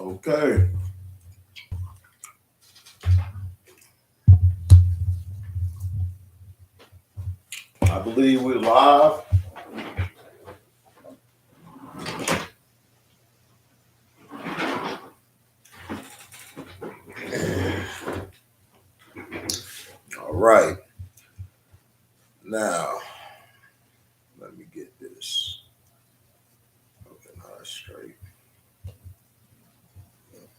Okay. I believe we're live. All right. Now, let me get this. Okay, now that's straight. Let me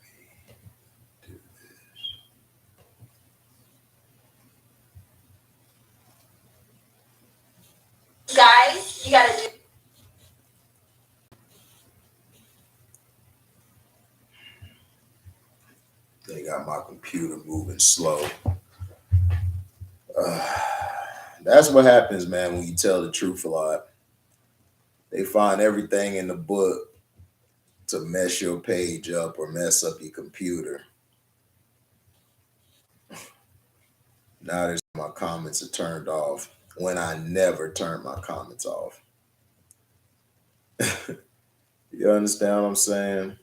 do this. Guys, you gotta do. They got my computer moving slow. That's what happens, man, when you tell the truth a lot. They find everything in the book to mess your page up or mess up your computer. Now there's my comments are turned off when I never turn my comments off. You understand what I'm saying?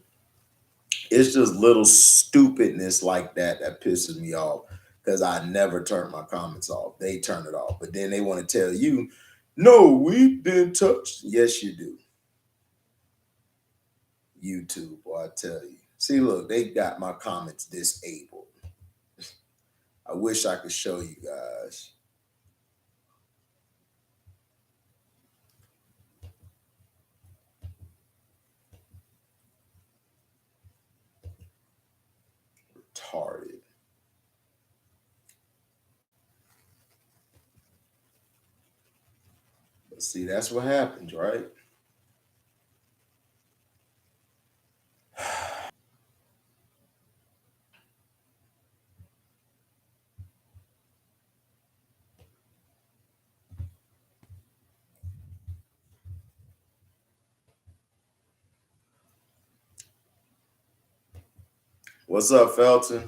It's just little stupidness like that pisses me off because I never turn my comments off. They turn it off, but then they want to tell you, no, we didn't touch. Yes, you do. YouTube, boy, I tell you. See, look, they got my comments disabled. I wish I could show you guys. Retarded. But see, that's what happens, right? What's up, Felton?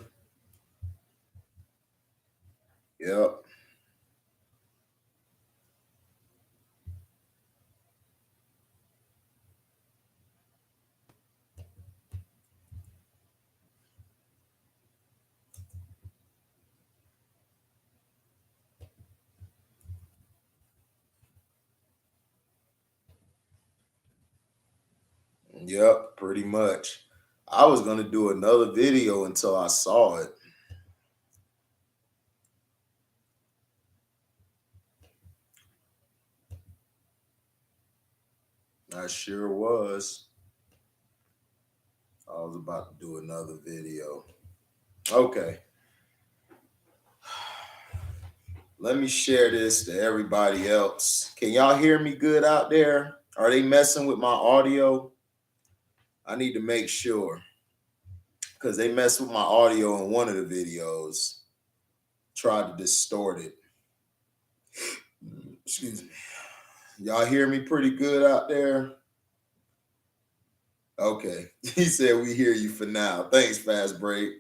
Yep. Yep, pretty much. I was gonna do another video until I saw it. I sure was. I was about to do another video. Okay. Let me share this to everybody else. Can y'all hear me good out there? Are they messing with my audio? I need to make sure because they messed with my audio in one of the videos. Tried to distort it. Excuse me. Y'all hear me pretty good out there? Okay. He said we hear you for now. Thanks, Fast Break.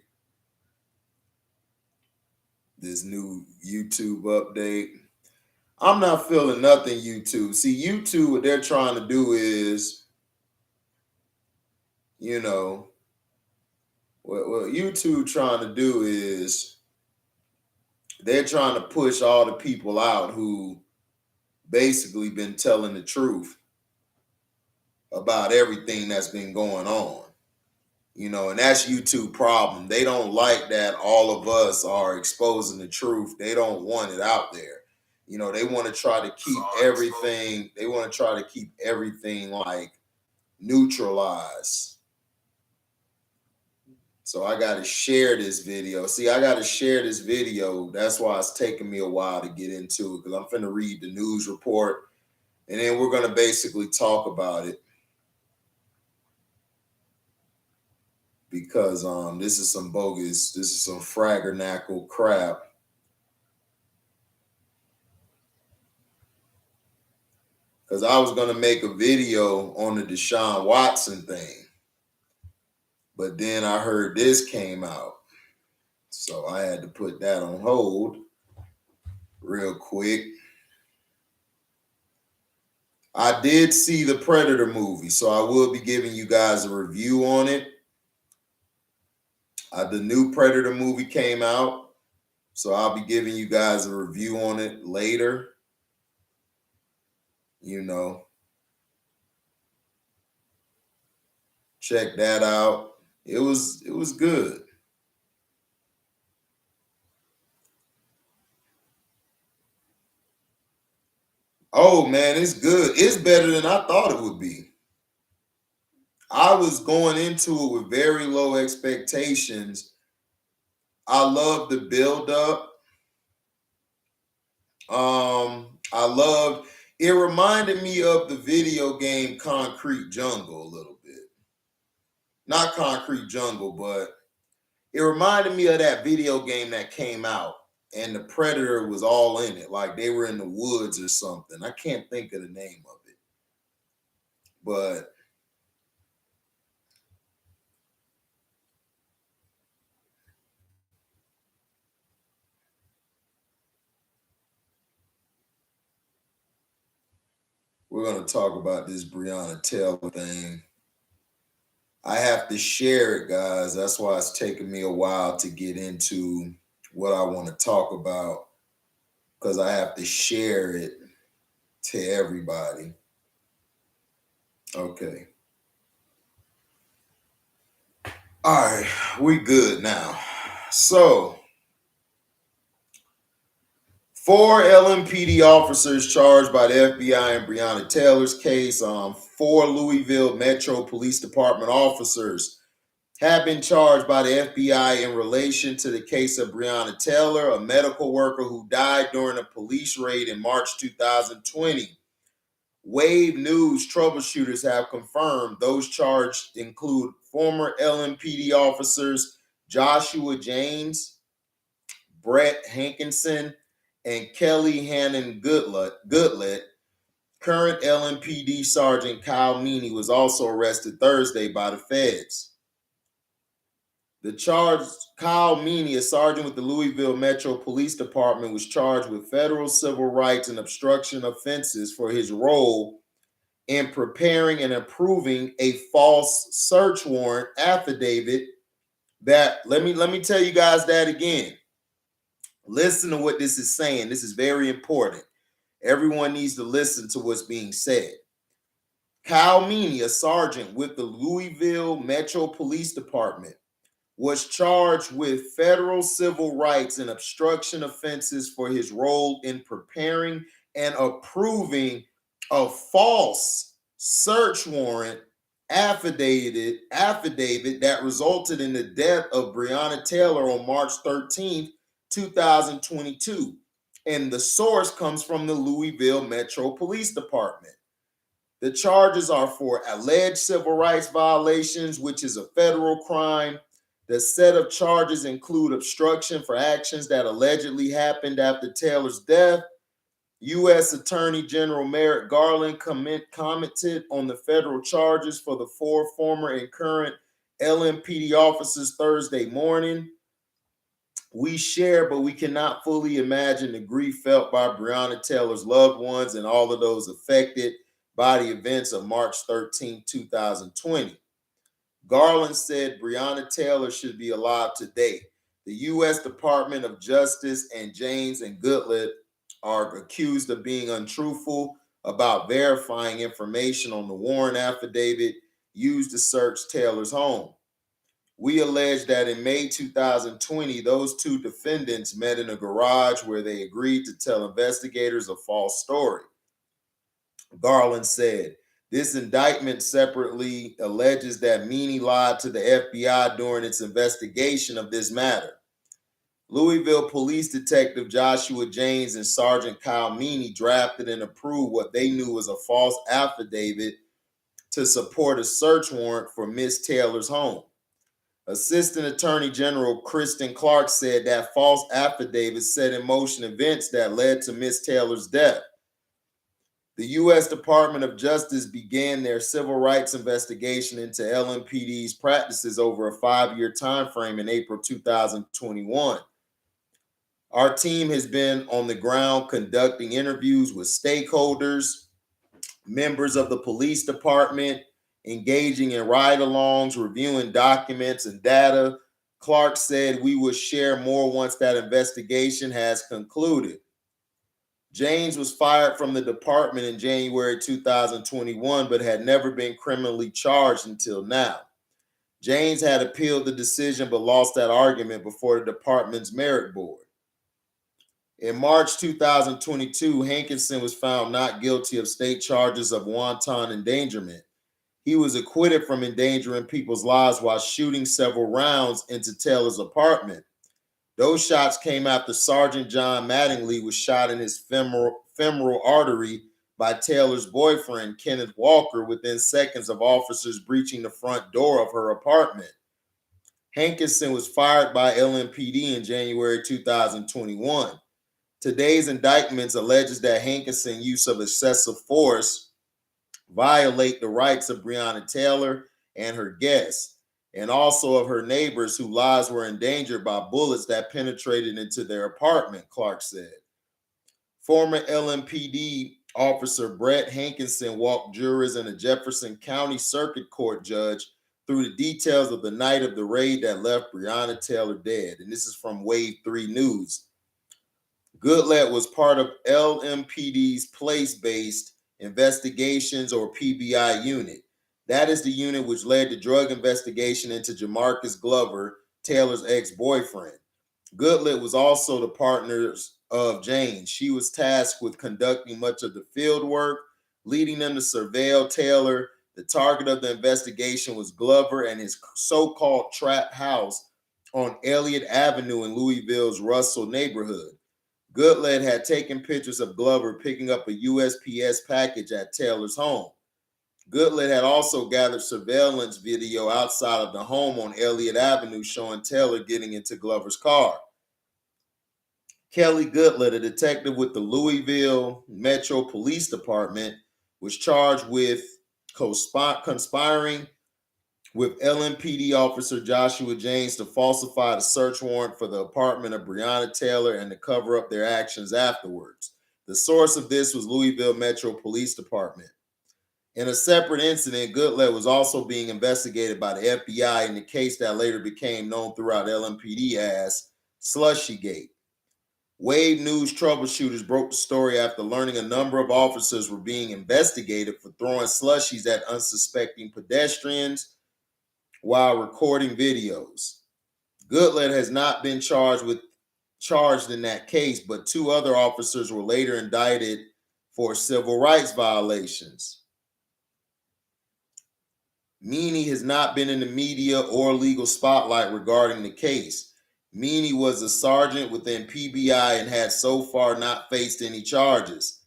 This new YouTube update. I'm not feeling nothing, YouTube. See, YouTube, what they're trying to do is, you know, what YouTube trying to do is they're trying to push all the people out who basically been telling the truth about everything that's been going on. You know, and that's YouTube problem. They don't like that all of us are exposing the truth. They don't want it out there. You know, they want to try to keep everything, they want to try to keep everything like neutralized. So I got to share this video. See, I got to share this video. That's why it's taking me a while to get into it because I'm finna read the news report and then we're going to basically talk about it. Because this is some bogus, this is some fraggernackle crap. Because I was going to make a video on the Deshaun Watson thing. But then I heard this came out. So I had to put that on hold real quick. I did see the Predator movie, so I will be giving you guys a review on it. The new Predator movie came out, so I'll be giving you guys a review on it later. Check that out. It was good. Oh man, it's good. It's better than I thought it would be. I was going into it with very low expectations. I love the build up. I loved it. Reminded me of the video game Concrete Jungle a little bit. Not Concrete Jungle, but it reminded me of that video game that came out and the Predator was all in it. Like they were in the woods or something. I can't think of the name of it. But we're going to talk about this Breonna Taylor thing. I have to share it, guys. That's why it's taken me a while to get into what I want to talk about, because I have to share it to everybody. Okay. All right. We good now. So, 4 LMPD officers charged by the FBI in Breonna Taylor's case. 4 Louisville Metro Police Department officers have been charged by the FBI in relation to the case of Breonna Taylor, a medical worker who died during a police raid in March 2020. Wave News troubleshooters have confirmed those charged include former LMPD officers Joshua James, Brett Hankinson, and Kelly Hannon Goodlet. Current LMPD Sergeant Kyle Meany was also arrested Thursday by the feds. The charged Kyle Meany, a sergeant with the Louisville Metro Police Department, was charged with federal civil rights and obstruction offenses for his role in preparing and approving a false search warrant affidavit that let me tell you guys that again. Listen to what this is saying. This is very important. Everyone needs to listen to what's being said. Kyle Meany, a sergeant with the Louisville Metro Police Department, was charged with federal civil rights and obstruction offenses for his role in preparing and approving a false search warrant affidavit that resulted in the death of Breonna Taylor on March 13th, 2022. And the source comes from the Louisville Metro Police Department. The charges are for alleged civil rights violations, which is a federal crime. The set of charges include obstruction for actions that allegedly happened after Taylor's death. U.S. Attorney General Merrick Garland commented on the federal charges for the 4 former and current LMPD officers Thursday morning. We share, but we cannot fully imagine the grief felt by Breonna Taylor's loved ones and all of those affected by the events of March 13, 2020. Garland said Breonna Taylor should be alive today. The U.S. Department of Justice and James and Goodlet are accused of being untruthful about verifying information on the warrant affidavit used to search Taylor's home. We allege that in May 2020, those 2 defendants met in a garage where they agreed to tell investigators a false story. Garland said, this indictment separately alleges that Meany lied to the FBI during its investigation of this matter. Louisville Police Detective Joshua James and Sergeant Kyle Meany drafted and approved what they knew was a false affidavit to support a search warrant for Miss Taylor's home. Assistant Attorney General Kristen Clark said that false affidavit set in motion events that led to Miss Taylor's death. The U.S. Department of Justice began their civil rights investigation into LMPD's practices over a 5-year time frame in April 2021. Our team has been on the ground conducting interviews with stakeholders, members of the police department, engaging in ride-alongs, reviewing documents and data Clark said, "We will share more once that investigation has concluded." James was fired from the department in January 2021, but had never been criminally charged until now. James had appealed the decision but lost that argument before the department's merit board. In March 2022, Hankinson was found not guilty of state charges of wanton endangerment. He was acquitted from endangering people's lives while shooting several rounds into Taylor's apartment. Those shots came after Sergeant John Mattingly was shot in his femoral artery by Taylor's boyfriend, Kenneth Walker, within seconds of officers breaching the front door of her apartment. Hankinson was fired by LMPD in January 2021. Today's indictments alleges that Hankinson's use of excessive force violate the rights of Breonna Taylor and her guests, and also of her neighbors whose lives were endangered by bullets that penetrated into their apartment, Clark said. Former LMPD officer Brett Hankinson walked jurors and a Jefferson County Circuit Court judge through the details of the night of the raid that left Breonna Taylor dead. And this is from Wave 3 News. Goodlett was part of LMPD's place-based investigations, or PBI unit. That is the unit which led the drug investigation into Jamarcus Glover, Taylor's ex-boyfriend. Goodlett was also the partners of James. She was tasked with conducting much of the field work, leading them to surveil Taylor. The target of the investigation was Glover and his so-called trap house on Elliott Avenue in Louisville's Russell neighborhood. Goodlett had taken pictures of Glover picking up a USPS package at Taylor's home. Goodlett had also gathered surveillance video outside of the home on Elliott Avenue showing Taylor getting into Glover's car. Kelly Goodlett, a detective with the Louisville Metro Police Department, was charged with conspiring with LMPD officer Joshua James to falsify the search warrant for the apartment of Breonna Taylor and to cover up their actions afterwards. The source of this was Louisville Metro Police Department. In a separate incident, Goodlett was also being investigated by the FBI in the case that later became known throughout LMPD as Slushygate. Wave News troubleshooters broke the story after learning a number of officers were being investigated for throwing slushies at unsuspecting pedestrians while recording videos. Goodlett has not been charged in that case, but two other officers were later indicted for civil rights violations. Meany has not been in the media or legal spotlight regarding the case. Meany was a sergeant within PBI and had so far not faced any charges.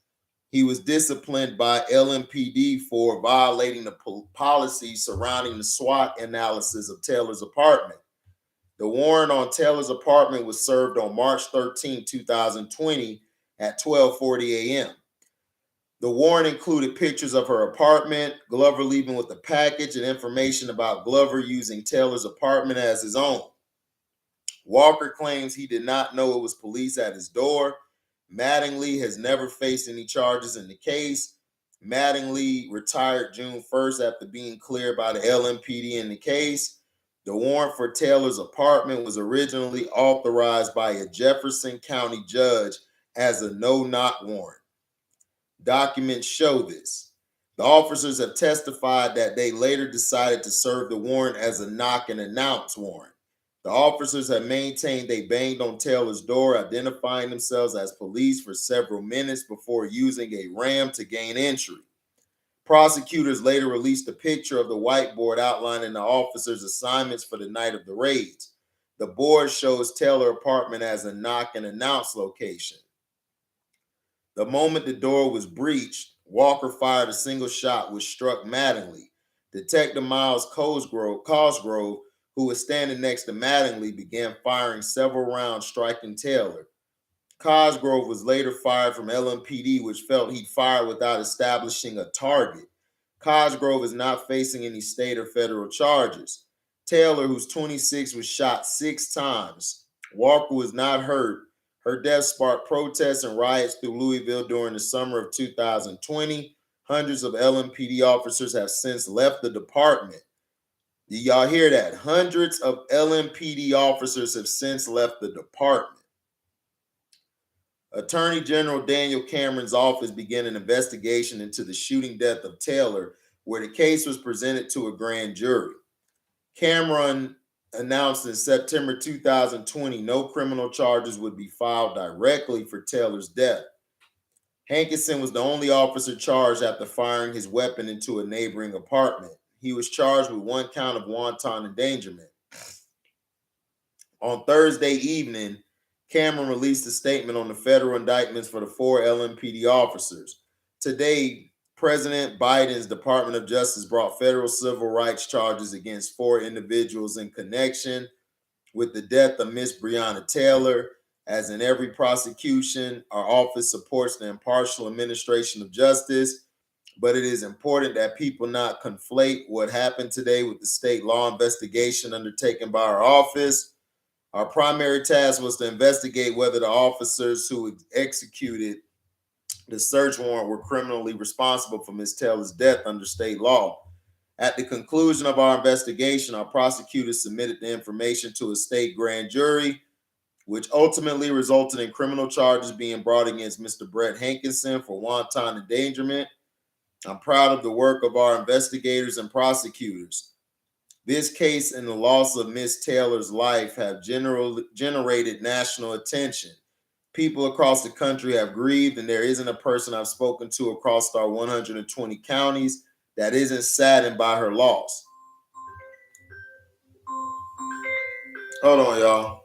He was disciplined by LMPD for violating the policy surrounding the SWOT analysis of Taylor's apartment. The warrant on Taylor's apartment was served on March 13, 2020 at 12:40 a.m. The warrant included pictures of her apartment, Glover leaving with the package, and information about Glover using Taylor's apartment as his own. Walker claims he did not know it was police at his door. Mattingly has never faced any charges in the case. Mattingly retired June 1st after being cleared by the LMPD in the case. The warrant for Taylor's apartment was originally authorized by a Jefferson County judge as a no-knock warrant. Documents show this. The officers have testified that they later decided to serve the warrant as a knock and announce warrant. The officers have maintained they banged on Taylor's door, identifying themselves as police for several minutes before using a ram to gain entry. Prosecutors later released a picture of the whiteboard outlining the officers' assignments for the night of the raids. The board shows Taylor apartment as a knock and announce location. The moment the door was breached, Walker fired a single shot which struck Mattingly. Detective Miles Cosgrove, who was standing next to Mattingly, began firing several rounds, striking Taylor. Cosgrove was later fired from LMPD, which felt he'd fired without establishing a target. Cosgrove is not facing any state or federal charges. Taylor, who's 26, was shot 6 times. Walker was not hurt. Her death sparked protests and riots through Louisville during the summer of 2020. Hundreds of LMPD officers have since left the department. Do y'all hear that? Hundreds of LMPD officers have since left the department. Attorney General Daniel Cameron's office began an investigation into the shooting death of Taylor, where the case was presented to a grand jury. Cameron announced in September 2020 no criminal charges would be filed directly for Taylor's death. Hankinson was the only officer charged after firing his weapon into a neighboring apartment. He was charged with one count of wanton endangerment. On Thursday evening, Cameron released a statement on the federal indictments for the 4 LMPD officers. Today, President Biden's Department of Justice brought federal civil rights charges against 4 individuals in connection with the death of Miss Breonna Taylor. As in every prosecution, our office supports the impartial administration of justice, but it is important that people not conflate what happened today with the state law investigation undertaken by our office. Our primary task was to investigate whether the officers who executed the search warrant were criminally responsible for Ms. Taylor's death under state law. At the conclusion of our investigation, our prosecutors submitted the information to a state grand jury, which ultimately resulted in criminal charges being brought against Mr. Brett Hankinson for wanton endangerment. I'm proud of the work of our investigators and prosecutors. This case and the loss of Miss Taylor's life have generated national attention. People across the country have grieved, and there isn't a person I've spoken to across our 120 counties that isn't saddened by her loss. Hold on, y'all.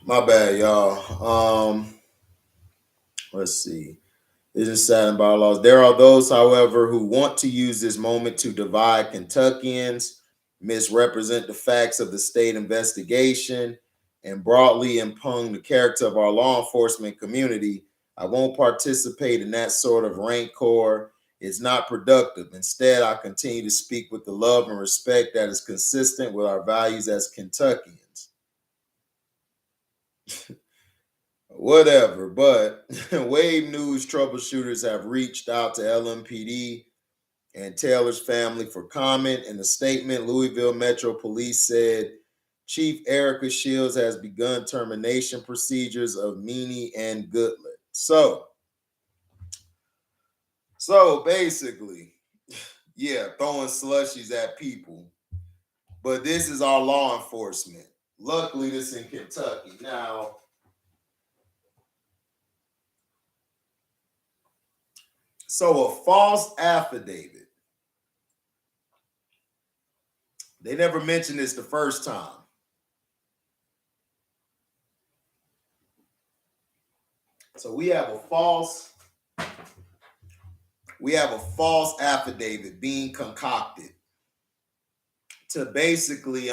My bad, y'all. Let's see. Isn't saddened by our loss. There are those, however, who want to use this moment to divide Kentuckians, misrepresent the facts of the state investigation, and broadly impugn the character of our law enforcement community. I won't participate in that sort of rancor. It's not productive. Instead, I continue to speak with the love and respect that is consistent with our values as Kentuckians. Whatever, but Wave News troubleshooters have reached out to LMPD and Taylor's family for comment. In a statement, Louisville Metro Police said Chief Erica Shields has begun termination procedures of Meany and Goodlet. So basically, yeah, throwing slushies at people. But this is our law enforcement. Luckily, this in Kentucky. Now, so a false affidavit. They never mentioned this the first time. So we have a false affidavit being concocted to basically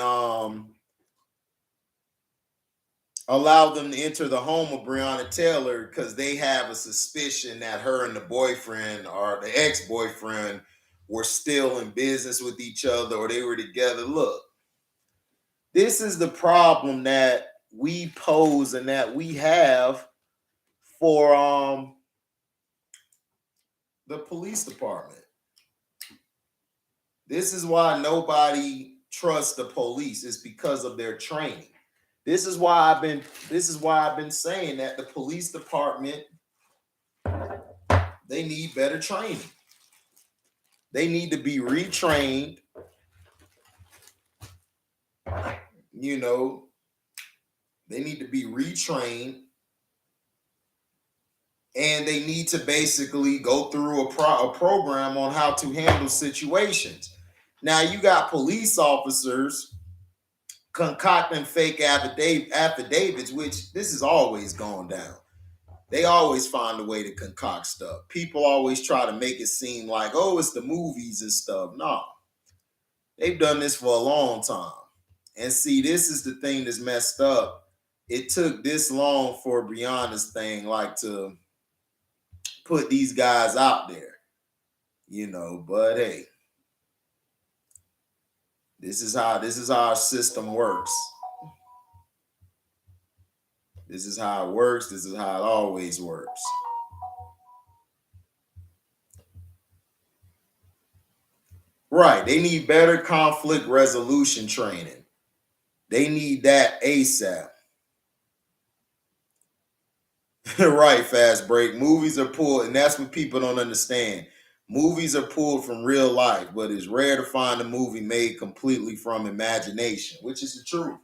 allow them to enter the home of Breonna Taylor because they have a suspicion that her and the boyfriend or the ex-boyfriend were still in business with each other or they were together. Look, this is the problem that we pose and that we have for the police department. This is why nobody trusts the police. It's because of their training. This is why I've been saying that the police department, they need better training. They need to be retrained. You know, they need to be retrained and they need to basically go through a program on how to handle situations. Now you got police officers concocting fake affidavits, which this is always gone down. They always find a way to concoct stuff. People always try to make it seem like, oh, it's the movies and stuff. No, they've done this for a long time. And see, this is the thing that's messed up. It took this long for Breonna's thing, like to put these guys out there, but hey, this is how our system works. This is how it works. This is how it always works. Right. They need better conflict resolution training. They need that ASAP. Right, fast break. Movies are pulled, and that's what people don't understand. Movies are pulled from real life, but it's rare to find a movie made completely from imagination, which is the truth.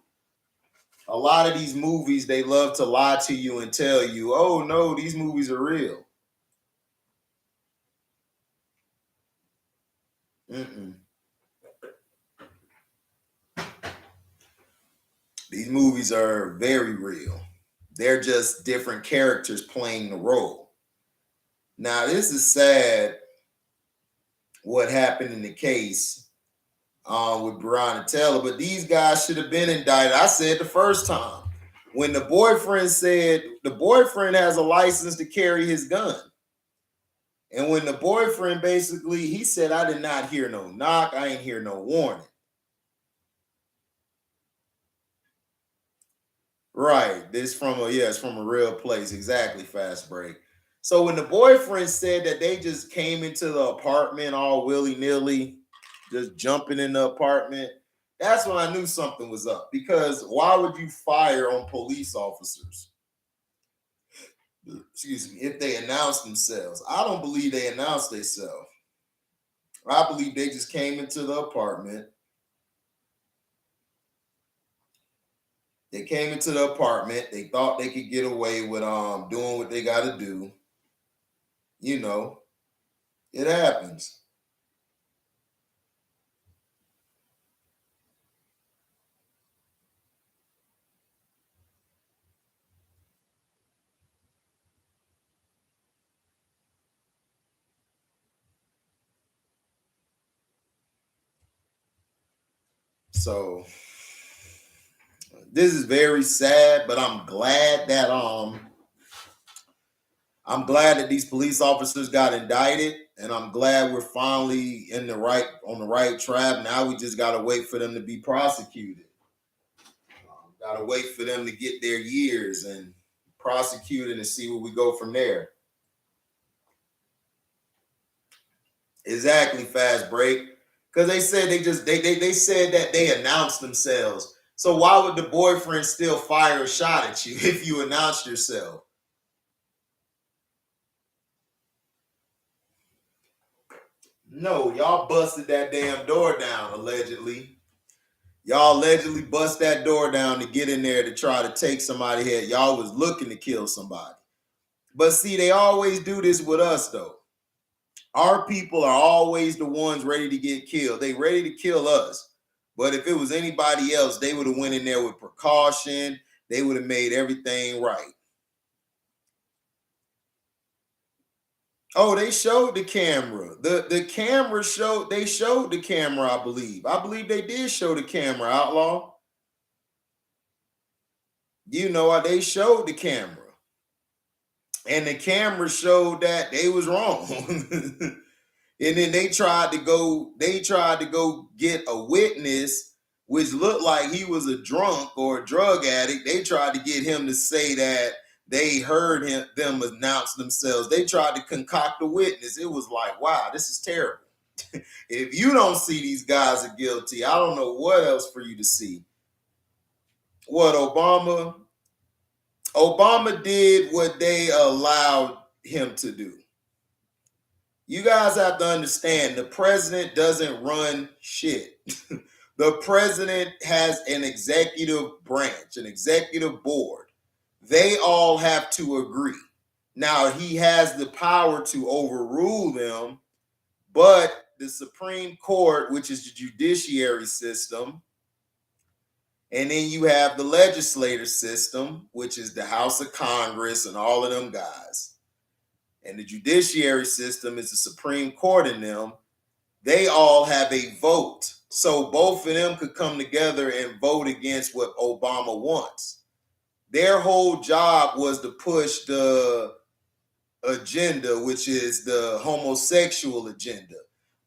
A lot of these movies, they love to lie to you and tell you, oh no, these movies are real. Mm-mm. These movies are very real. They're just different characters playing the role. Now, this is sad what happened in the case with Breonna Taylor, but these guys should have been indicted. I said the first time when the boyfriend said the boyfriend has a license to carry his gun. And when the boyfriend basically, he said, I did not hear no knock. I ain't hear no warning. Right. It's from a real place. Exactly, fast break. So when the boyfriend said that they just came into the apartment all willy-nilly, just jumping in the apartment, that's when I knew something was up. Because why would you fire on police officers? Excuse me, if they announce themselves. I don't believe they announced themselves. I believe they just came into the apartment. They came into the apartment. They thought they could get away with doing what they got to do. It happens. So this is very sad, but I'm glad that these police officers got indicted, and I'm glad we're finally on the right track. Now we just gotta wait for them to be prosecuted. Gotta wait for them to get their years and prosecuted and see where we go from there. Exactly, fast break. Because they said they said that they announced themselves. So why would the boyfriend still fire a shot at you if you announced yourself? No, y'all busted that damn door down, allegedly. Y'all allegedly bust that door down to get in there to try to take somebody head. Y'all was looking to kill somebody. But see, they always do this with us, though. Our people are always the ones ready to get killed. They ready to kill us. But if it was anybody else, they would have went in there with precaution. They would have made everything right. Oh, they showed the camera. The camera showed the camera, I believe. I believe they did show the camera, Outlaw. They showed the camera. And the camera showed that they was wrong. And then they tried to go get a witness which looked like he was a drunk or a drug addict. They tried to get him to say that they heard them announce themselves. They tried to concoct a witness. It was like, wow, this is terrible. If you don't see these guys are guilty, I don't know what else for you to see. What Obama did what they allowed him to do. You guys have to understand the president doesn't run shit. The president has an executive branch, an executive board. They all have to agree. Now, he has the power to overrule them, but the Supreme Court, which is the judiciary system, and then you have the legislative system, which is the House of Congress and all of them guys. And the judiciary system is the Supreme Court in them. They all have a vote. So both of them could come together and vote against what Obama wants. Their whole job was to push the agenda, which is the homosexual agenda.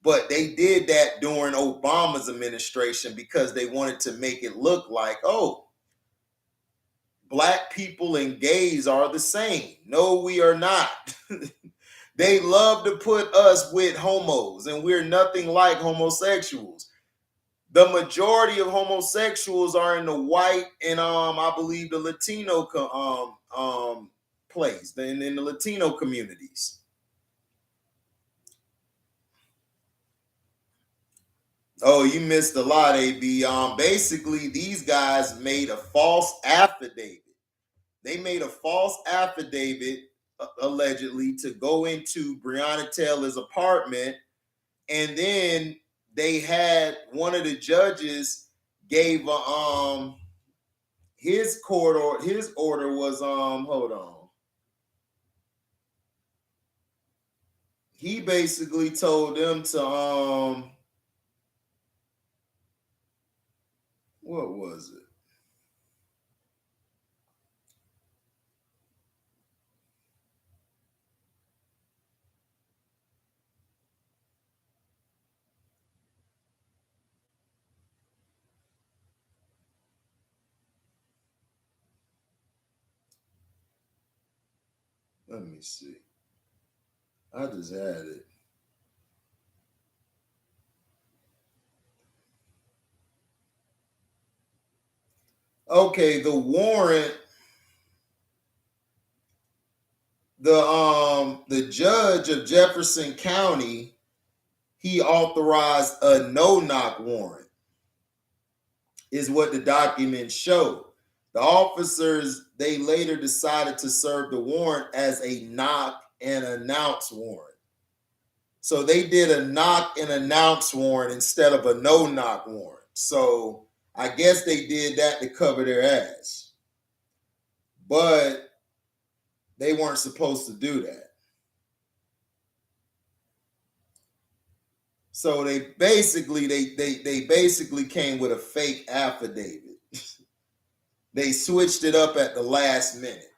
But they did that during Obama's administration because they wanted to make it look like, oh, Black people and gays are the same. No, we are not. They love to put us with homos, and we're nothing like homosexuals. The majority of homosexuals are in the white and I believe the Latino place, in the Latino communities. Oh, you missed a lot, AB. Basically, these guys made a false affidavit. They made a false affidavit, allegedly, to go into Breonna Taylor's apartment, and then they had one of the judges gave his court, or his order was hold on. He basically told them to what was it? Let me see. I just had it. Okay, the warrant, the judge of Jefferson County, he authorized a no-knock warrant, is what the documents show. The officers, they later decided to serve the warrant as a knock and announce warrant. So they did a knock and announce warrant instead of a no-knock warrant. So I guess they did that to cover their ass. But they weren't supposed to do that. So they basically came with a fake affidavit. They switched it up at the last minute.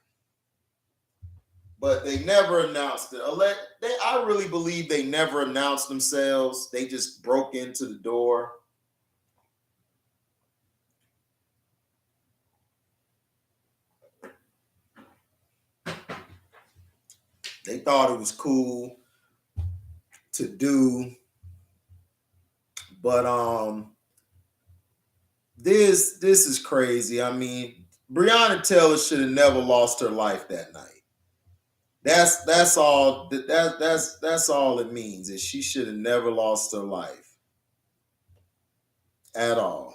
But they never announced it. I really believe they never announced themselves. They just broke into the door. They thought it was cool to do. But this is crazy. I mean, Breonna Taylor should have never lost her life that night. That's all that's all it means, is she should have never lost her life at all.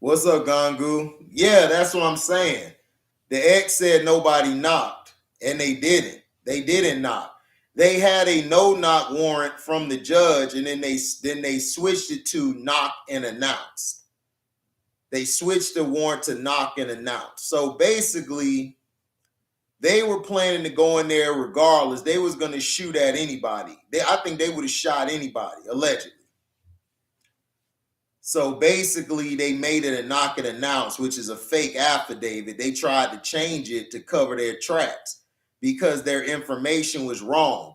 What's up, Gangu? Yeah, that's what I'm saying. The ex said nobody knocked, and they didn't. They didn't knock. They had a no-knock warrant from the judge, and then they switched it to knock and announce. They switched the warrant to knock and announce. So basically, they were planning to go in there regardless. They was going to shoot at anybody. I think they would have shot anybody, allegedly. So basically, they made it a knock and announce, which is a fake affidavit. They tried to change it to cover their tracks because their information was wrong.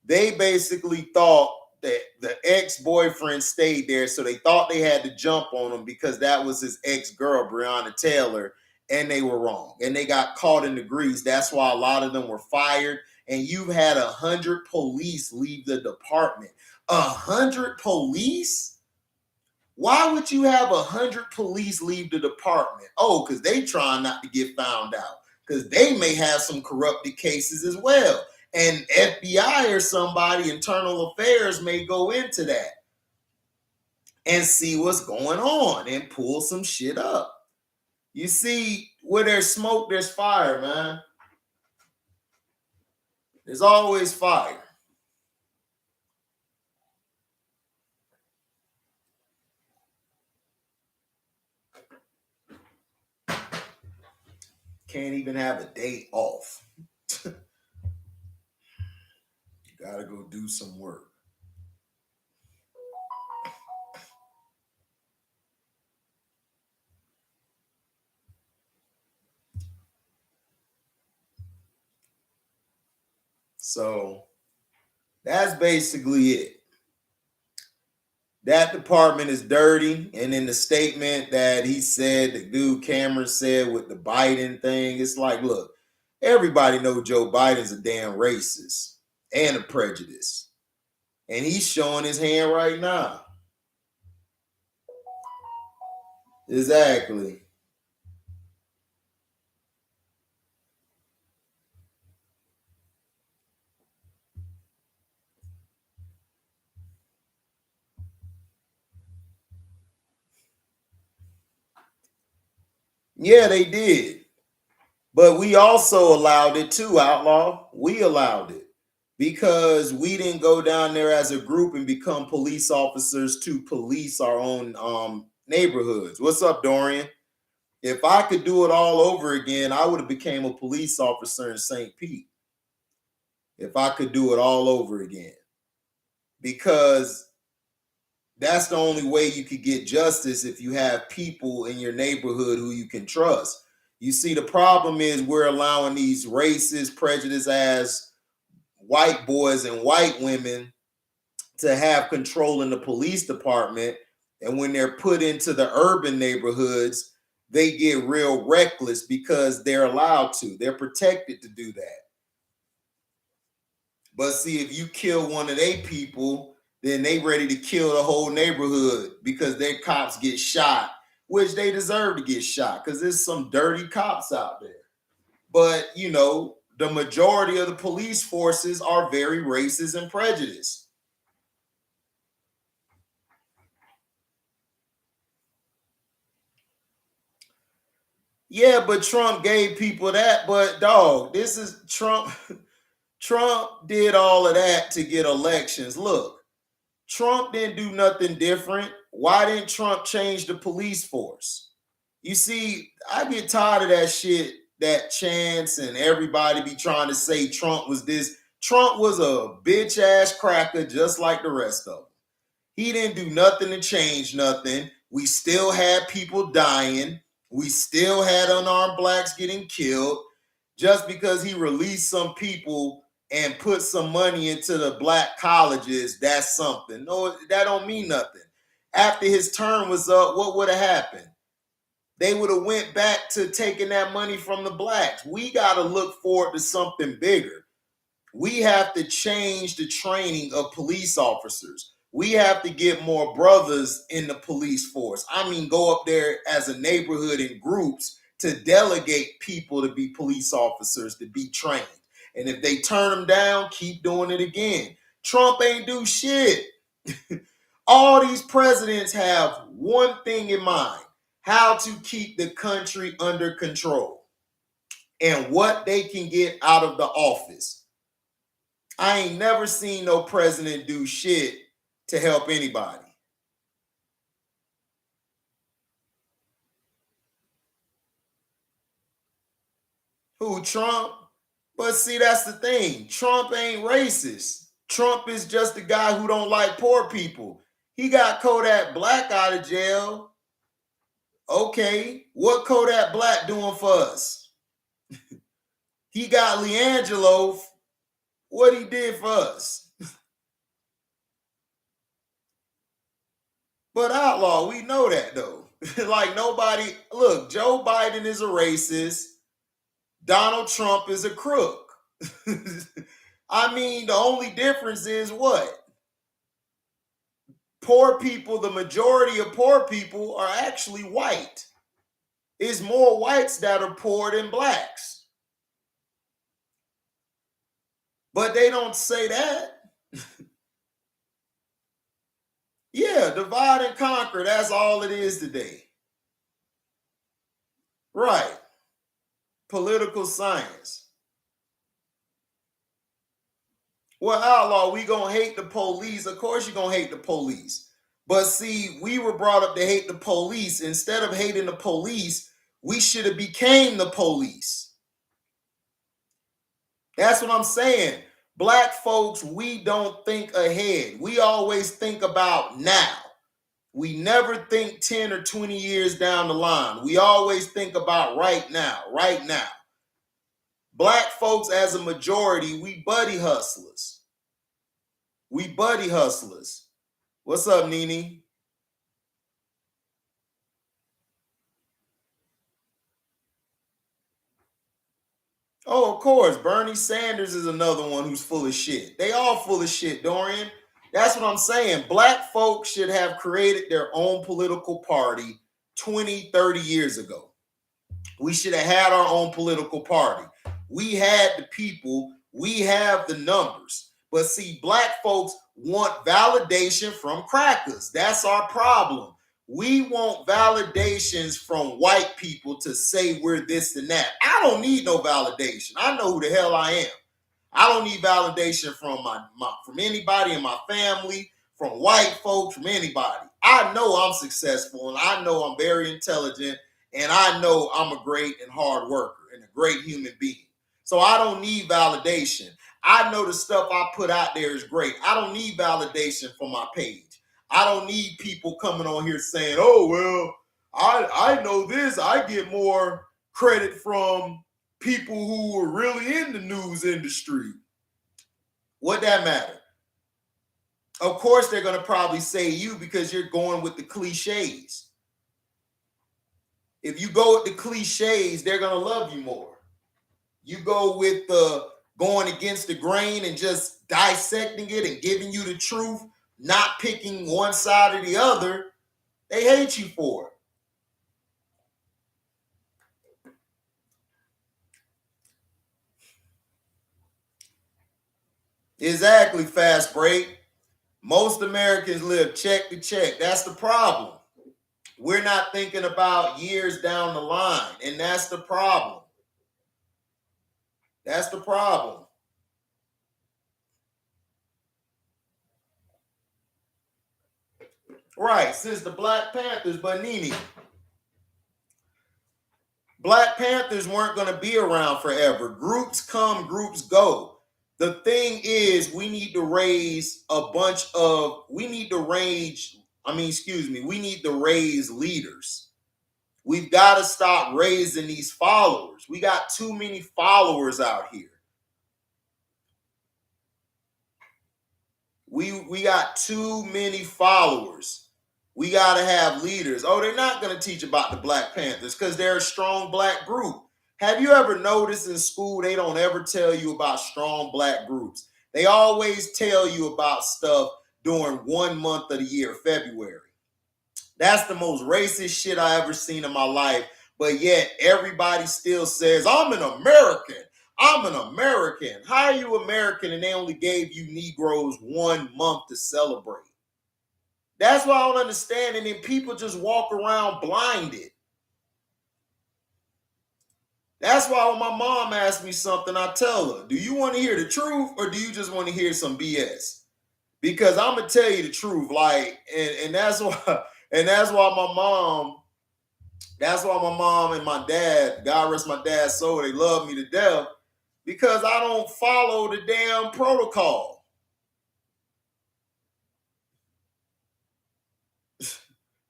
They basically thought that the ex-boyfriend stayed there, so they thought they had to jump on him because that was his ex-girl, Breonna Taylor, and they were wrong. And they got caught in the grease. That's why a lot of them were fired. And you've had 100 police leave the department. 100 police? Why would you have 100 police leave the department? Oh, because they trying not to get found out. Because they may have some corrupted cases as well. And FBI or somebody, internal affairs, may go into that and see what's going on and pull some shit up. You see, where there's smoke, there's fire, man. There's always fire. Can't even have a day off. You gotta go do some work. So that's basically it. That department is dirty. And in the statement that he said, the dude Cameron said with the Biden thing, it's like, look, everybody knows Joe Biden's a damn racist and a prejudice. And he's showing his hand right now. Exactly. Yeah, they did. But we also allowed it too, Outlaw. We allowed it because we didn't go down there as a group and become police officers to police our own neighborhoods. What's up, Dorian? If I could do it all over again, I would have became a police officer in St. Pete. If I could do it all over again. Because that's the only way you could get justice, if you have people in your neighborhood who you can trust. You see, the problem is we're allowing these racist, prejudice ass white boys and white women to have control in the police department. And when they're put into the urban neighborhoods, they get real reckless because they're allowed to. They're protected to do that. But see, if you kill one of their people, then they ready to kill the whole neighborhood because their cops get shot, which they deserve to get shot because there's some dirty cops out there. But, you know, the majority of the police forces are very racist and prejudiced. Yeah, but Trump gave people that. But, dog, this is Trump. Trump did all of that to get elections. Look, Trump didn't do nothing different. Why didn't Trump change the police force? You see, I get tired of that shit, that Chance and everybody be trying to say Trump was this. Trump was a bitch ass cracker just like the rest of them. He didn't do nothing to change nothing. We still had people dying. We still had unarmed blacks getting killed. Just because he released some people and put some money into the black colleges, that's something. No, that don't mean nothing. After his term was up, what would have happened? They would have went back to taking that money from the blacks. We got to look forward to something bigger. We have to change the training of police officers. We have to get more brothers in the police force. I mean, go up there as a neighborhood in groups to delegate people to be police officers, to be trained. And if they turn them down, keep doing it again. Trump ain't do shit. All these presidents have one thing in mind: how to keep the country under control and what they can get out of the office. I ain't never seen no president do shit to help anybody. Who, Trump? But see, that's the thing. Trump ain't racist. Trump is just a guy who don't like poor people. He got Kodak Black out of jail. Okay, what Kodak Black doing for us? He got Leangelo. What he did for us? But Outlaw, we know that though. Like nobody, look, Joe Biden is a racist. Donald Trump is a crook. I mean, the only difference is what? Poor people, the majority of poor people are actually white. It's more whites that are poor than blacks. But they don't say that. Yeah, divide and conquer. That's all it is today. Right. Political science. Well, outlaw, we gonna hate the police. Of course you're gonna hate the police. But see, we were brought up to hate the police. Instead of hating the police, we should have became the police. That's what I'm saying. Black folks, we don't think ahead. We always think about now. We never think 10 or 20 years down the line. We always think about right now, right now. Black folks as a majority, we buddy hustlers. We buddy hustlers. What's up, Nene? Oh, of course. Bernie Sanders is another one who's full of shit. They all full of shit, Dorian. That's what I'm saying. Black folks should have created their own political party 20, 30 years ago. We should have had our own political party. We had the people. We have the numbers. But see, black folks want validation from crackers. That's our problem. We want validations from white people to say we're this and that. I don't need no validation. I know who the hell I am. I don't need validation from from anybody in my family, from white folks, from anybody. I know I'm successful and I know I'm very intelligent and I know I'm a great and hard worker and a great human being. So I don't need validation. I know the stuff I put out there is great. I don't need validation for my page. I don't need people coming on here saying, oh, well, I know this. I get more credit from people who are really in the news industry. What that matter? Of course, they're going to probably say you because you're going with the cliches. If you go with the cliches, they're going to love you more. You go with the going against the grain and just dissecting it and giving you the truth, not picking one side or the other, they hate you for it. Exactly, fast break. Most Americans live check to check. That's the problem. We're not thinking about years down the line, and that's the problem. That's the problem. Right, since the Black Panthers, but Nene, Black Panthers weren't going to be around forever. Groups come, groups go. The thing is, we need to raise we need to raise leaders. We've got to stop raising these followers. We got too many followers out here. We got too many followers. We got to have leaders. Oh, they're not going to teach about the Black Panthers because they're a strong black group. Have you ever noticed in school they don't ever tell you about strong black groups? They always tell you about stuff during 1 month of the year, February. That's the most racist shit I ever seen in my life. But yet everybody still says, I'm an American. I'm an American. How are you American and they only gave you Negroes 1 month to celebrate? That's why I don't understand. And then people just walk around blinded. That's why when my mom asks me something, I tell her, do you want to hear the truth or do you just want to hear some BS? Because I'm going to tell you the truth. Like, and that's why, that's why my mom and my dad, God rest my dad's soul, they love me to death because I don't follow the damn protocol.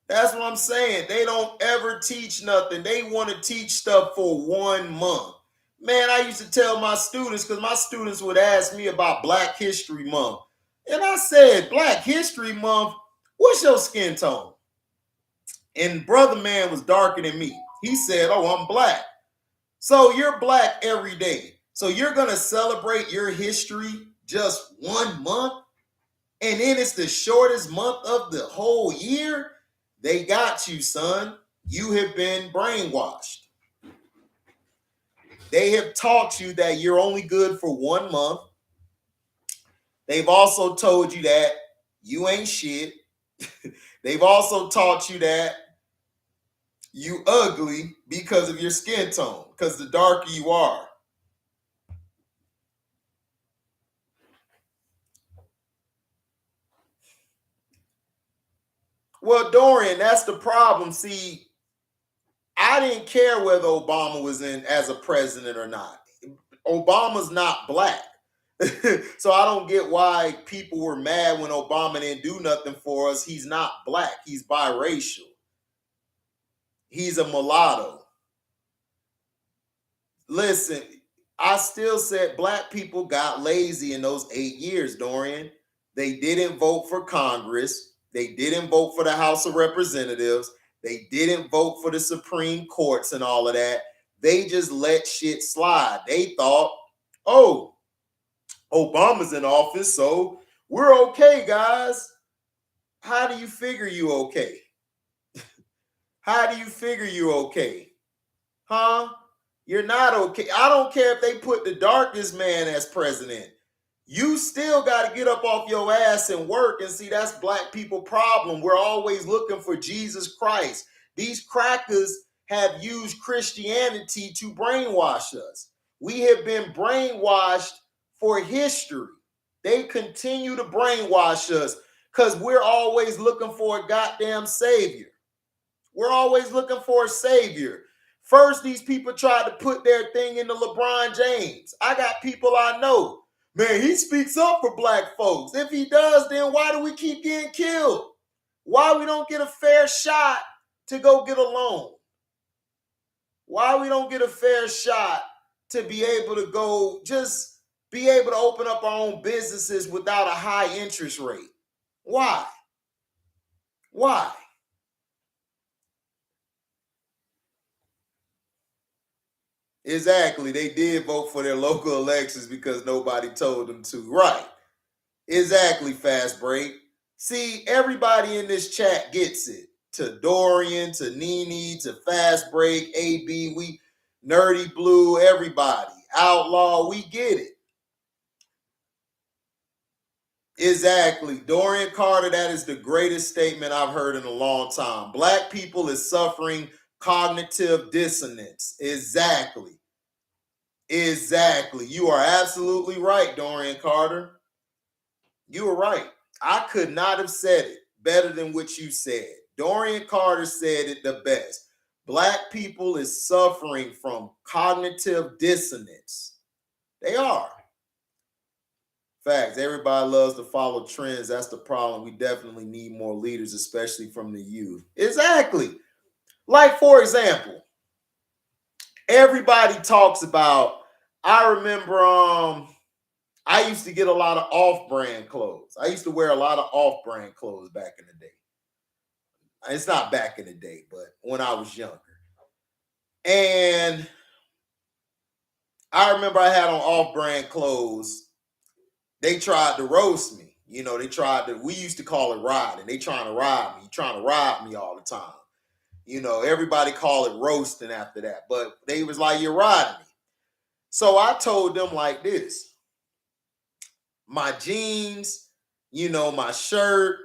That's what I'm saying. They don't ever teach nothing. They want to teach stuff for 1 month. Man, I used to tell my students, because my students would ask me about Black History Month. And I said, Black History Month, what's your skin tone? And brother man was darker than me. He said, oh, I'm black. So you're black every day. So you're going to celebrate your history just 1 month? And then it's the shortest month of the whole year. They got you, son. You have been brainwashed. They have taught you that you're only good for 1 month. They've also told you that you ain't shit. They've also taught you that you ugly because of your skin tone, because the darker you are. Well, Dorian, that's the problem. See, I didn't care whether Obama was in as a president or not. Obama's not black. So I don't get why people were mad when Obama didn't do nothing for us. He's not black. He's biracial. He's a mulatto. Listen, I still said black people got lazy in those 8 years, Dorian. They didn't vote for Congress. They didn't vote for the House of Representatives. They didn't vote for the Supreme Courts and all of that. They just let shit slide. They thought, oh, Obama's in office, so we're okay, guys. How do you figure you okay? How do you figure you okay? Huh? You're not okay. I don't care if they put the darkest man as president. You still got to get up off your ass and work. And see, that's black people problem. We're always looking for Jesus Christ. These crackers have used Christianity to brainwash us. We have been brainwashed for history. They continue to brainwash us because we're always looking for a goddamn savior. We're always looking for a savior. First, these people tried to put their thing into LeBron James. I got people I know. Man, he speaks up for black folks. If he does, then why do we keep getting killed? Why we don't get a fair shot to go get a loan? Why we don't get a fair shot to be able to go just be able to open up our own businesses without a high interest rate? Why? Why? Exactly. They did vote for their local elections because nobody told them to. Right. Exactly, Fast Break. See, everybody in this chat gets it. To Dorian, to Nene, to Fast Break, AB, we Nerdy Blue, everybody. Outlaw, we get it. Exactly. Dorian Carter, that is the greatest statement I've heard in a long time. Black people is suffering cognitive dissonance. Exactly. Exactly. You are absolutely right, Dorian Carter. You were right. I could not have said it better than what you said. Dorian Carter said it the best. Black people is suffering from cognitive dissonance. They are. Facts. Everybody loves to follow trends. That's the problem. We definitely need more leaders, especially from the youth. Exactly. Like, for example, everybody talks about, I remember I used to get a lot of off-brand clothes. I used to wear a lot of off-brand clothes back in the day. It's not back in the day, but when I was younger. And I remember I had on off-brand clothes. They tried to roast me. You know, we used to call it riding. They trying to ride me all the time. You know, everybody call it roasting after that. But they was like, you're riding me. So I told them like this. My jeans, my shirt,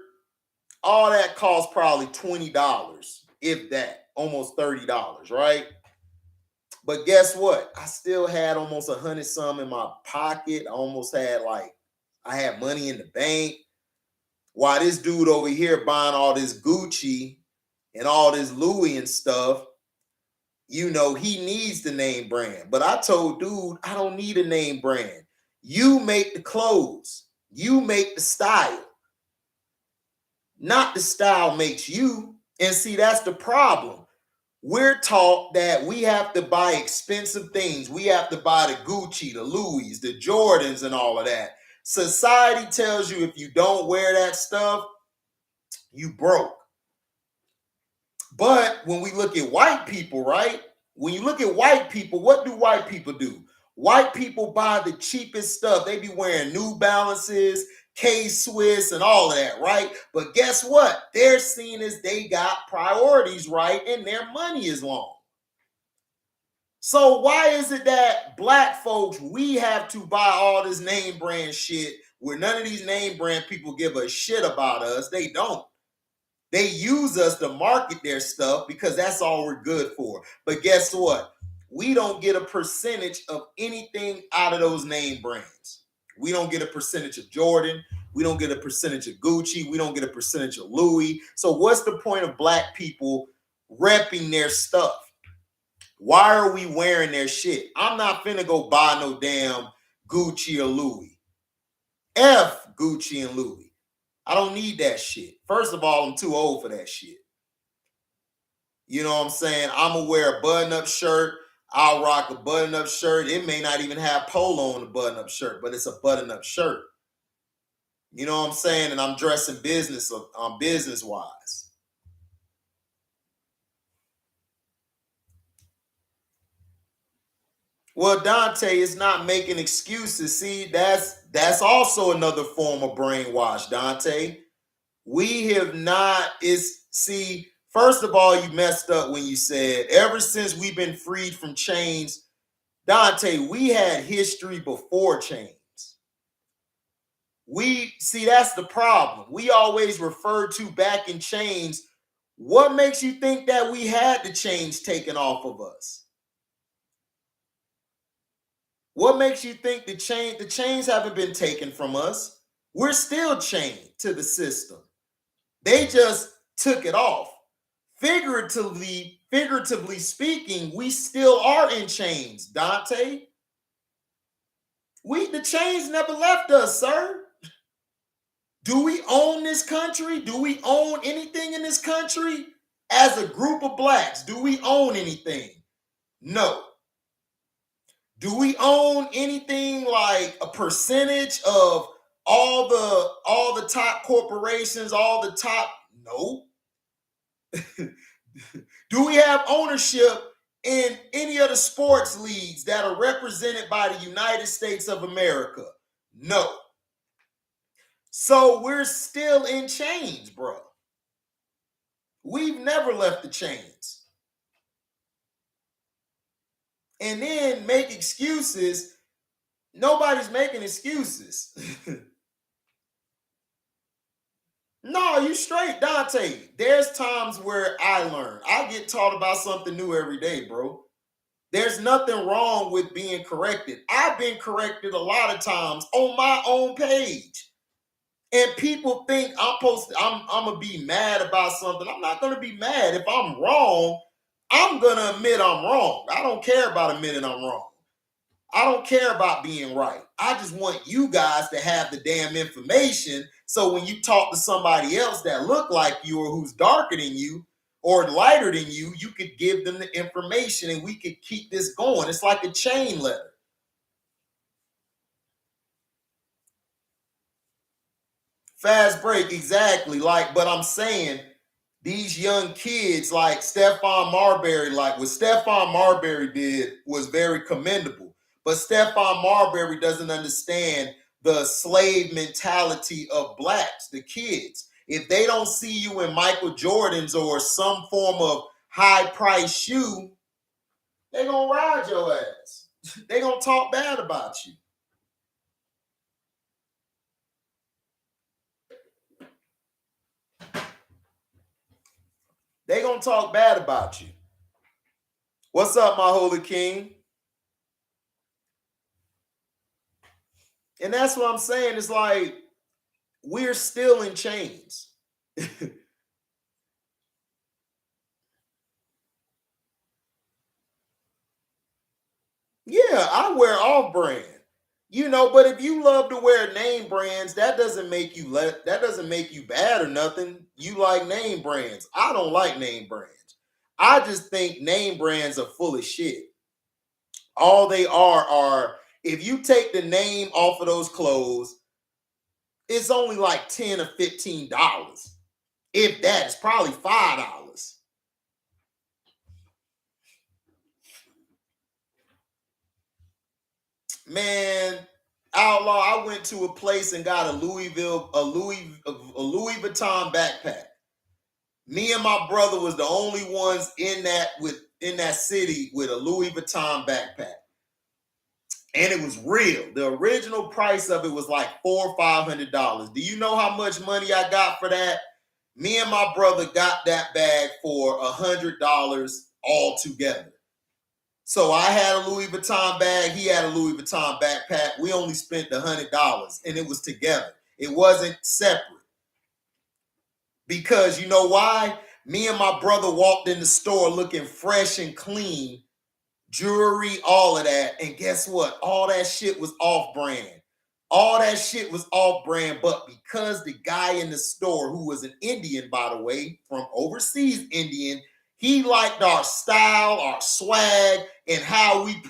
all that cost probably $20, if that, almost $30, right? But guess what? I still had almost 100 some in my pocket. I had money in the bank. While this dude over here buying all this Gucci and all this Louis and stuff, he needs the name brand. But I told dude, I don't need a name brand. You make the clothes. You make the style. Not the style makes you. And see, that's the problem. We're taught that we have to buy expensive things. We have to buy the Gucci, the Louis, the Jordans, and all of that. Society tells you if you don't wear that stuff, you broke. But when we look at white people, right? When you look at white people, what do white people do? White people buy the cheapest stuff. They be wearing New Balances, K-Swiss and all of that, right? But guess what? They're seen as they got priorities right and their money is long. So why is it that black folks, we have to buy all this name brand shit where none of these name brand people give a shit about us? They don't. They use us to market their stuff because that's all we're good for. But guess what? We don't get a percentage of anything out of those name brands. We don't get a percentage of Jordan. We don't get a percentage of Gucci. We don't get a percentage of Louis. So what's the point of black people repping their stuff? Why are we wearing their shit? I'm not finna go buy no damn Gucci or Louis. F Gucci and Louis. I don't need that shit. First of all, I'm too old for that shit. You know what I'm saying? I'm gonna wear a button-up shirt. I'll rock a button-up shirt. It may not even have polo on the button-up shirt, but it's a button-up shirt. You know what I'm saying? And I'm dressing business-wise. Well, Dante is not making excuses. See, that's also another form of brainwash, Dante. We have not first of all, you messed up when you said ever since we've been freed from chains, Dante, we had history before chains. That's the problem. We always refer to back in chains. What makes you think that we had the chains taken off of us? What makes you think the chains haven't been taken from us? We're still chained to the system. They just took it off. Figuratively speaking, we still are in chains, Dante. The chains never left us, sir. Do we own this country? Do we own anything in this country? As a group of blacks, do we own anything? No. Do we own anything like a percentage of all the top corporations, all the top? No. Do we have ownership in any of the sports leagues that are represented by the United States of America? No. So we're still in chains, bro. We've never left the chains. And then make excuses. Nobody's making excuses. No, you straight, Dante. There's times where I learn. I get taught about something new every day, bro. There's nothing wrong with being corrected. I've been corrected a lot of times on my own page. And people think I'm gonna be mad about something. I'm not gonna be mad. If I'm wrong, I'm gonna admit I'm wrong. I don't care about admitting I'm wrong. I don't care about being right. I just want you guys to have the damn information so when you talk to somebody else that look like you or who's darker than you or lighter than you could give them the information and we could keep this going. It's like a chain letter. Fast break, exactly. But I'm saying these young kids like Stephon Marbury, like what Stephon Marbury did was very commendable. But Stephon Marbury doesn't understand the slave mentality of blacks, the kids. If they don't see you in Michael Jordans or some form of high price shoe, they're going to ride your ass. They're going to talk bad about you. They're going to talk bad about you. What's up, my holy king? And that's what I'm saying. It's like we're still in chains. Yeah, I wear off brand. But if you love to wear name brands, that doesn't make you bad or nothing. You like name brands. I don't like name brands. I just think name brands are full of shit. All they are if you take the name off of those clothes, it's only like $10 or $15. If that, it's probably $5. Man, Outlaw, I went to a place and got a Louis Vuitton backpack. Me and my brother was the only ones in that city with a Louis Vuitton backpack. And it was real. The original price of it was like $400 or $500. Do you know how much money I got for that? Me and my brother got that bag for $100 all together. So I had a Louis Vuitton bag. He had a Louis Vuitton backpack. We only spent $100 and it was together. It wasn't separate. Because you know why? Me and my brother walked in the store looking fresh and clean, jewelry, all of that. And guess what? All that shit was off brand. All that shit was off brand. But because the guy in the store, who was an Indian, by the way, from overseas Indian, he liked our style, our swag, and how we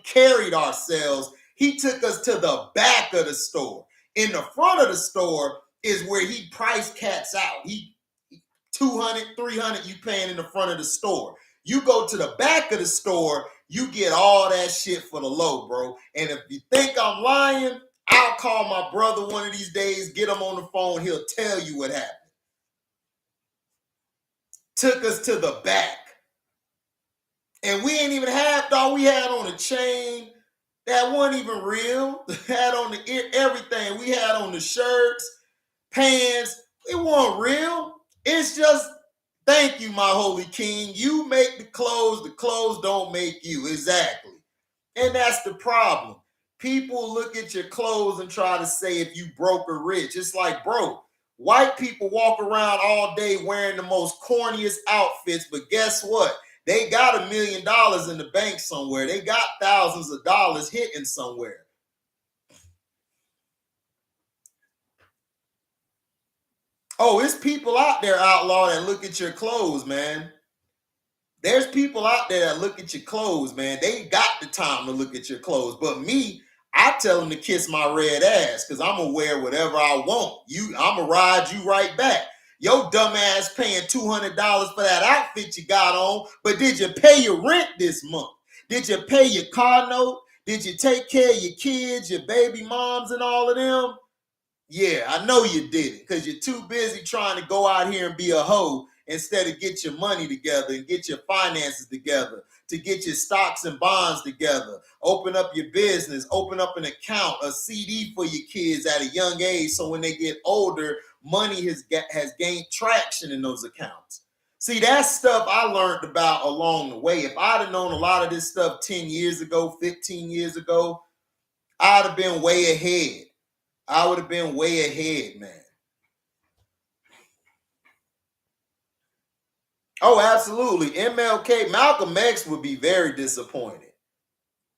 carried ourselves. He took us to the back of the store. In the front of the store is where he priced cats out. He $200, $300 you paying in the front of the store. You go to the back of the store, you get all that shit for the low, bro. And if you think I'm lying, I'll call my brother one of these days, get him on the phone, he'll tell you what happened. Took us to the back. And we ain't even have, dog, we had on a chain that wasn't even real. Had on the ear, everything. We had on the shirts, pants. It wasn't real. It's just, thank you, my holy king. You make the clothes don't make you. Exactly. And that's the problem. People look at your clothes and try to say if you broke or rich. It's like, bro, white people walk around all day wearing the most corniest outfits, but guess what? They got $1 million in the bank somewhere. They got thousands of dollars hitting somewhere. Oh, it's people out there, Outlaw, that look at your clothes, man. There's people out there that look at your clothes, man. They got the time to look at your clothes. But me, I tell them to kiss my red ass because I'm going to wear whatever I want. I'm going to ride you right back. Your dumb ass paying $200 for that outfit you got on, but did you pay your rent this month? Did you pay your car note? Did you take care of your kids, your baby moms, and all of them? Yeah, I know you didn't because you're too busy trying to go out here and be a hoe instead of get your money together and get your finances together, to get your stocks and bonds together, open up your business, open up an account, a CD for your kids at a young age so when they get older, money has gained traction in those accounts. See, that's stuff I learned about along the way. If I'd have known a lot of this stuff 10 years ago, 15 years ago, I'd have been way ahead. I would have been way ahead, man. Oh, absolutely. MLK, Malcolm X would be very disappointed.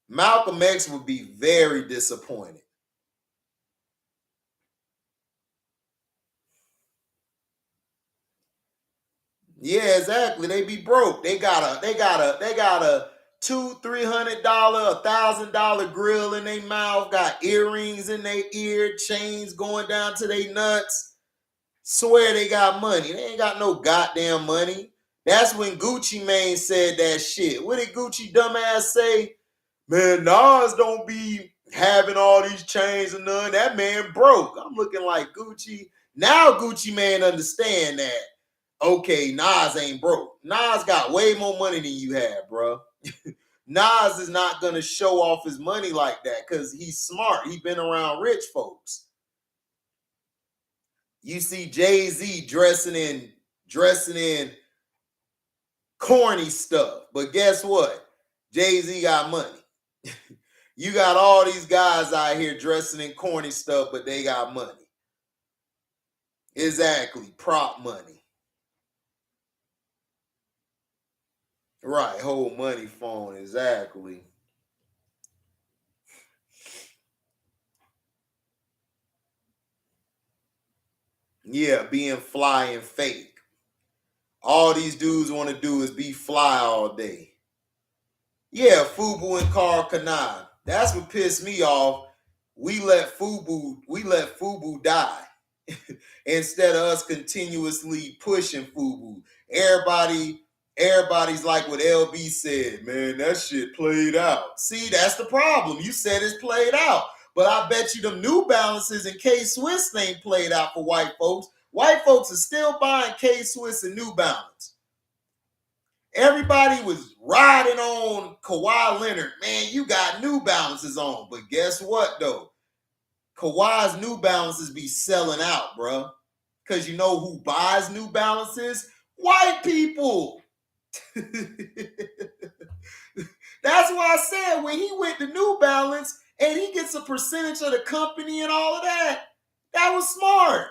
Malcolm X would be very disappointed. Yeah, exactly. They be broke. They got a $200-$300, $1,000 grill in their mouth, got earrings in their ear, chains going down to their nuts. Swear they got money. They ain't got no goddamn money. That's when Gucci Mane said that shit. What did Gucci dumbass say? Man, Nas don't be having all these chains and none. That man broke. I'm looking like Gucci. Now Gucci Mane understand that. Okay, Nas ain't broke. Nas got way more money than you have, bro. Nas is not gonna show off his money like that because he's smart. He been around rich folks. You see Jay-Z dressing in corny stuff, but guess what? Jay-Z got money. You got all these guys out here dressing in corny stuff, but they got money. Exactly, prop money. Right, whole money phone, exactly. Yeah, being fly and fake. All these dudes want to do is be fly all day. Yeah, Fubu and Carl Kanai. That's what pissed me off. We let Fubu die instead of us continuously pushing Fubu. Everybody's like what LB said, man, that shit played out. See, that's the problem. You said it's played out. But I bet you them New Balances and K-Swiss ain't played out for white folks. White folks are still buying K-Swiss and New Balance. Everybody was riding on Kawhi Leonard. Man, you got New Balances on. But guess what, though? Kawhi's New Balances be selling out, bro. Because you know who buys New Balances? White people. That's why I said when he went to New Balance and he gets a percentage of the company and all of that, that was smart.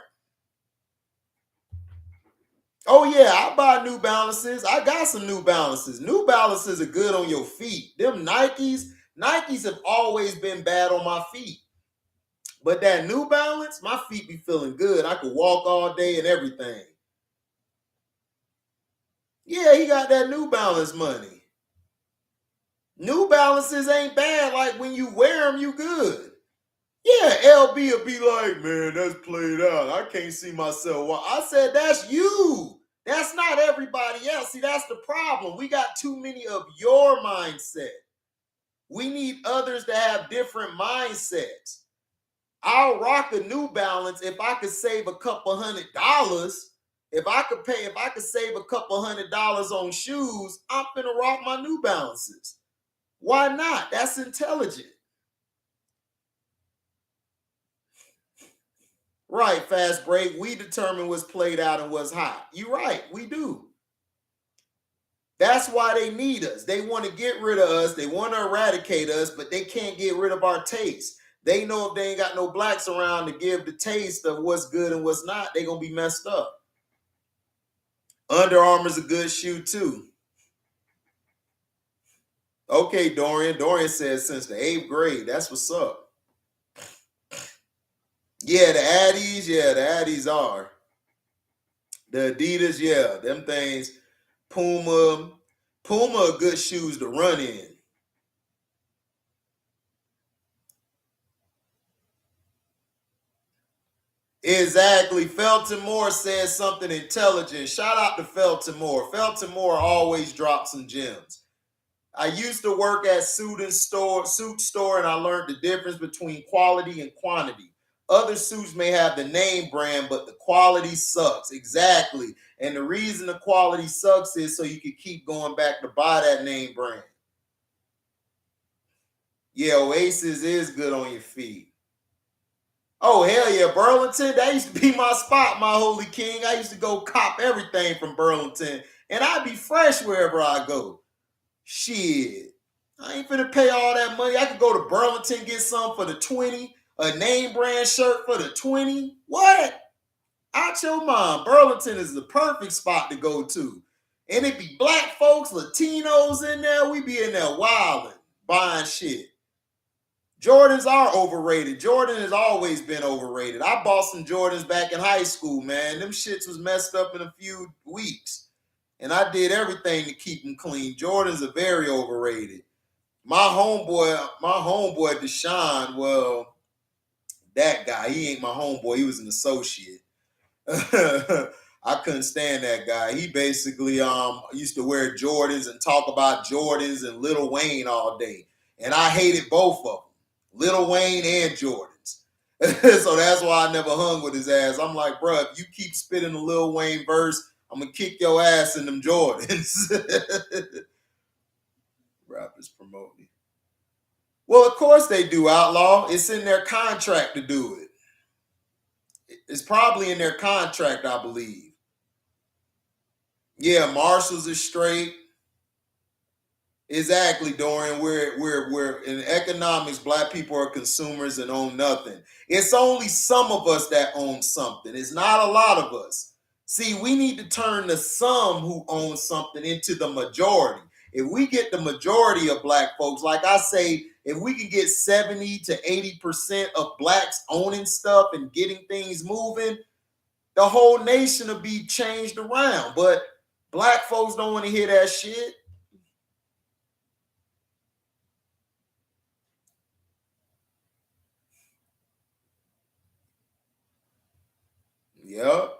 Oh yeah, I buy New Balances. I got some New Balances. New Balances are good on your feet. Them Nikes have always been bad on my feet. But that New Balance, my feet be feeling good. I could walk all day and everything. Yeah, he got that New Balance money. New Balances ain't bad. Like when you wear them, you good. Yeah, LB will be like, man, that's played out. I can't see myself. Well, I said, that's you. That's not everybody else. See, that's the problem. We got too many of your mindset. We need others to have different mindsets. I'll rock a New Balance if I could save a couple $100. If I could save a couple $100 on shoes, I'm finna rock my New Balances. Why not? That's intelligent. Right, Fast Break. We determine what's played out and what's hot. You're right, we do. That's why they need us. They want to get rid of us. They want to eradicate us, but they can't get rid of our taste. They know if they ain't got no blacks around to give the taste of what's good and what's not, they're going to be messed up. Under Armour's a good shoe, too. Okay, Dorian. Dorian says since the 8th grade. That's what's up. Yeah, the Addies. Yeah, the Addies are. The Adidas, yeah. Them things. Puma are good shoes to run in. Exactly. Felton Moore says something intelligent. Shout out to Felton Moore. Felton Moore always drops some gems. I used to work at suit store, and I learned the difference between quality and quantity. Other suits may have the name brand, but the quality sucks. Exactly. And the reason the quality sucks is so you can keep going back to buy that name brand. Yeah, Oasis is good on your feet. Oh, hell yeah, Burlington. That used to be my spot, my holy king. I used to go cop everything from Burlington. And I'd be fresh wherever I go. Shit. I ain't finna pay all that money. I could go to Burlington, get some for the 20, a name brand shirt for the 20. What? Out your mind. Burlington is the perfect spot to go to. And it be black folks, Latinos in there. We be in there wilding, buying shit. Jordans are overrated. Jordan has always been overrated. I bought some Jordans back in high school, man. Them shits was messed up in a few weeks. And I did everything to keep them clean. Jordans are very overrated. My homeboy Deshaun, well, that guy, he ain't my homeboy. He was an associate. I couldn't stand that guy. He basically used to wear Jordans and talk about Jordans and Lil Wayne all day. And I hated both of them. Lil Wayne and Jordans. So that's why I never hung with his ass. I'm like, bro, if you keep spitting the Lil Wayne verse, I'm going to kick your ass in them Jordans. Rappers promoting. Well, of course they do, Outlaw. It's in their contract to do it. It's probably in their contract, I believe. Yeah, Marshalls is straight. Exactly, Dorian. We're in economics, black people are consumers and own nothing. It's only some of us that own something. It's not a lot of us. See, we need to turn the some who own something into the majority. If we get the majority of black folks, like I say, if we can get 70 to 80% of blacks owning stuff and getting things moving, the whole nation will be changed around. But black folks don't want to hear that shit. Yep.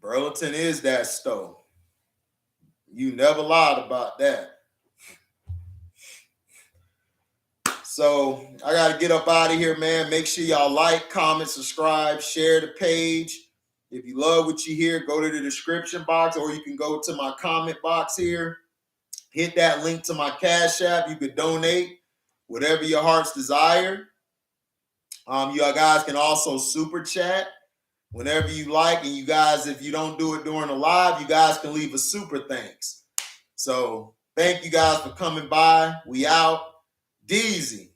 Burlington is that store. You never lied about that. So I got to get up out of here, man. Make sure y'all like, comment, subscribe, share the page. If you love what you hear, go to the description box, or you can go to my comment box here. Hit that link to my Cash App. You could donate whatever your heart's desire. You guys can also super chat whenever you like. And you guys, if you don't do it during the live, you guys can leave a super thanks. So thank you guys for coming by. We out. Deezy.